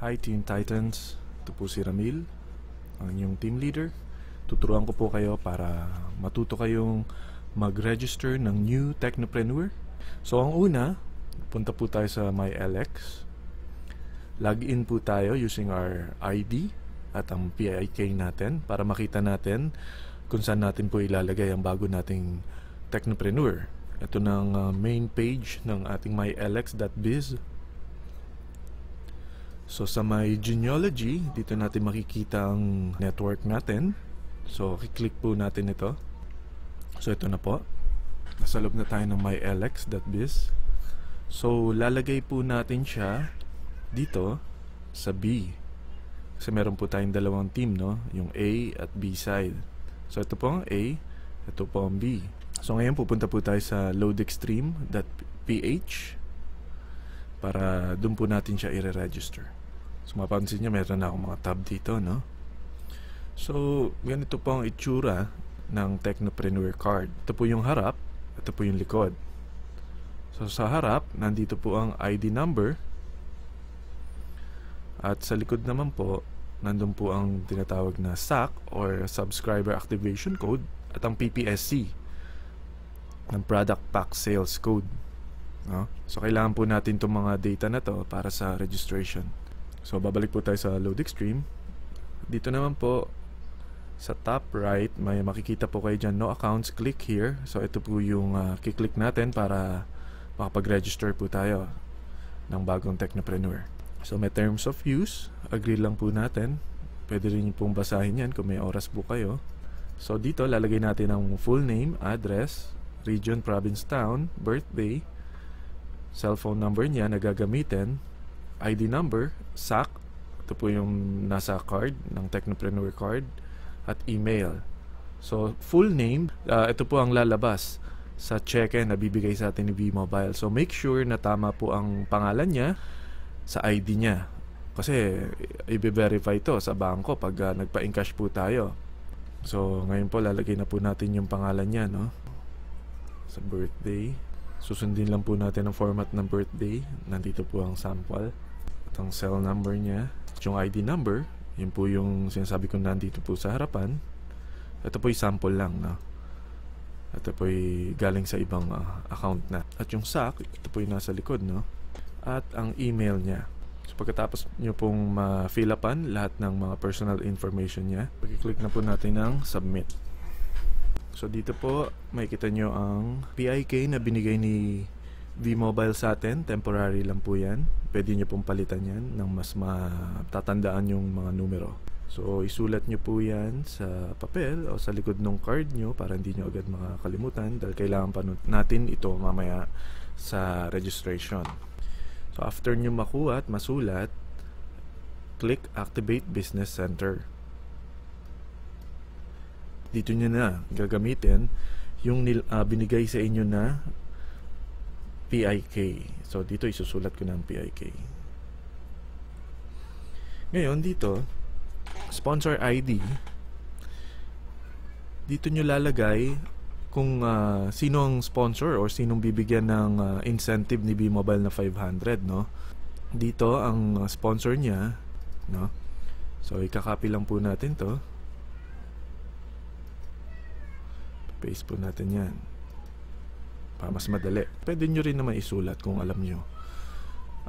Hi Teen Titans, ito po si Ramil, ang inyong team leader. Tuturuan ko po kayo para matuto kayong mag-register ng new Technopreneur. So ang una, punta po tayo sa MyLX. Login po tayo using our ID at ang PIK natin para makita natin kung saan natin po ilalagay ang bago nating Technopreneur. Ito ng main page ng ating mylx.biz. So sa my genealogy, dito natin makikita ang network natin. So i-click po natin ito. So ito na po. Nasa loob na tayo ng mylx.biz. So lalagay po natin siya dito sa B. Kasi meron po tayong dalawang team, no? Yung A at B side. So ito po ang A, ito po ang B. So ngayon pupunta po tayo sa loadextreme.ph para doon po natin siya i-register. So mapansin nyo, meron na akong mga tab dito, no? So ganito po ang itsura ng Technopreneur card. Ito po yung harap, ito po yung likod. So sa harap, nandito po ang ID number. At sa likod naman po, nandun po ang tinatawag na SAC or Subscriber Activation Code at ang PPSC ng Product Pack Sales Code, no? So kailangan po natin itong mga data na to para sa registration. So babalik po tayo sa LoadExtreme. Dito naman po sa top right, may makikita po kayo dyan, no accounts, click here. So ito po yung kiklik natin para makapag-register po tayo ng bagong Technopreneur. So may terms of use, agree lang po natin. Pwede rin pong basahin yan kung may oras po kayo. So dito lalagay natin ang full name, address, region, province, town, birthday, cellphone number niya na gagamitin, ID number, SAC, ito po yung nasa card ng Technopreneur card, at email. So full name, ito po ang lalabas sa cheque na bibigay sa atin ni V-Mobile. So make sure na tama po ang pangalan niya sa ID niya. Kasi i-verify ito sa bangko pag nagpa-encash po tayo. So ngayon po lalagay na po natin yung pangalan niya, no? Sa birthday. Susundin lang po natin ang format ng birthday. Nandito po ang sample. At ang cell number niya. At yung ID number, yun po yung sinasabi ko nandito po sa harapan. Ito po yung sample lang, no? Ito po yung galing sa ibang account na. At yung SAC, ito po yung nasa likod, no? At ang email niya. So pagkatapos nyo pong ma-fill upan lahat ng mga personal information niya, pag-click na po natin ang submit. So dito po makikita nyo ang PIK na binigay ni V-Mobile sa atin. Temporary lang po yan. Pwede nyo pong palitan yan ng mas matatandaan yung mga numero. So isulat nyo po yan sa papel o sa likod ng card nyo para hindi nyo agad makakalimutan, dahil kailangan pa natin ito mamaya sa registration. So after nyo makuha at masulat, click Activate Business Center. Dito nyo na gagamitin yung binigay sa inyo na PIK. So dito isusulat ko ng PIK. Ngayon dito, sponsor ID, dito nyo lalagay kung sino ang sponsor or sinong bibigyan ng incentive ni V-Mobile na 500, no? Dito ang sponsor niya, no? So ikakopy lang po natin to. Paste po natin yan para mas madali. Pwede nyo rin naman isulat kung alam nyo.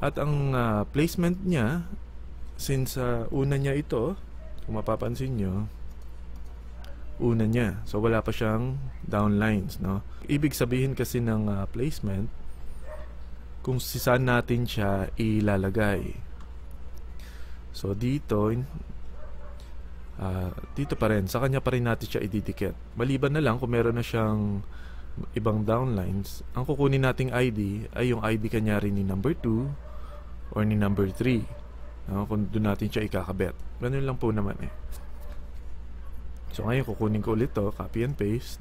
At ang placement niya, since una niya ito, kung mapapansin nyo, una niya. So wala pa siyang downlines, no? Ibig sabihin kasi ng placement, kung saan natin siya ilalagay. So dito, dito pa rin, sa kanya pa rin natin siya ididikit. Maliban na lang kung meron na siyang ibang downlines, ang kukunin nating ID ay yung ID kanyari ni number 2 or ni number 3, no? Kung doon natin siya ikakabit. Ganun lang po naman eh. So ngayon kukunin ko ulit to, copy and paste,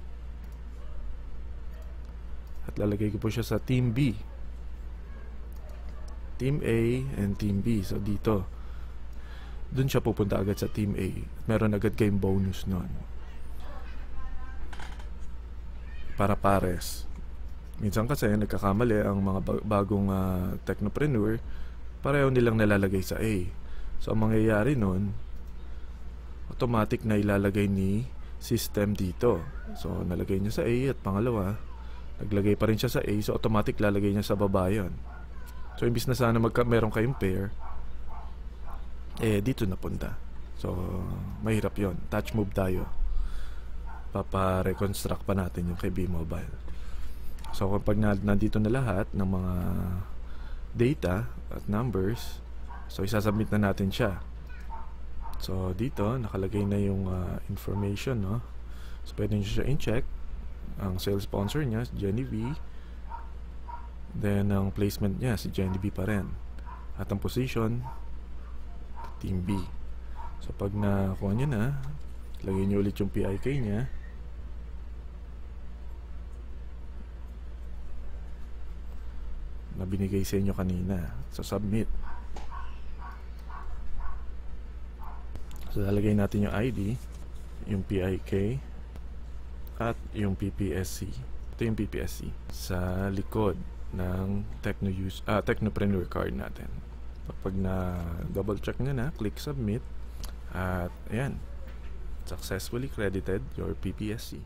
at lalagay ko po siya sa Team B, Team A and Team B. So dito, dun siya pupunta agad sa Team A. Meron agad kayong bonus nun para pares. Minsan kasi nagkakamali ang mga bagong Technopreneur, pareho nilang nalalagay sa A. So ang mangyayari nun, automatic na ilalagay ni system dito. So nalagay niya sa A, at pangalawa naglagay pa rin siya sa A, so automatic lalagay niya sa baba yun. So imbis na sana meron kayong pair, dito napunta. So mahirap yon. Touch move tayo. Papa-reconstruct pa natin yung kay B-Mobile. So kapag nandito na lahat ng mga data at numbers, so isasubmit na natin siya. So dito nakalagay na yung information, no? So pwede nyo siya in-check. Ang sales sponsor niya si Jenny V, then ang placement niya si Jenny V pa rin, at ang position Team B. So pag nakuha niya na, lagay niyo ulit yung PIK niya. Na binigay sa inyo kanina. So submit. So lalagay natin yung ID, yung PIK, at yung PPSC. Ito yung PPSC sa likod ng Technopreneur card natin. Kapag na double check nyo na, click submit, at ayan, successfully credited your PPSC.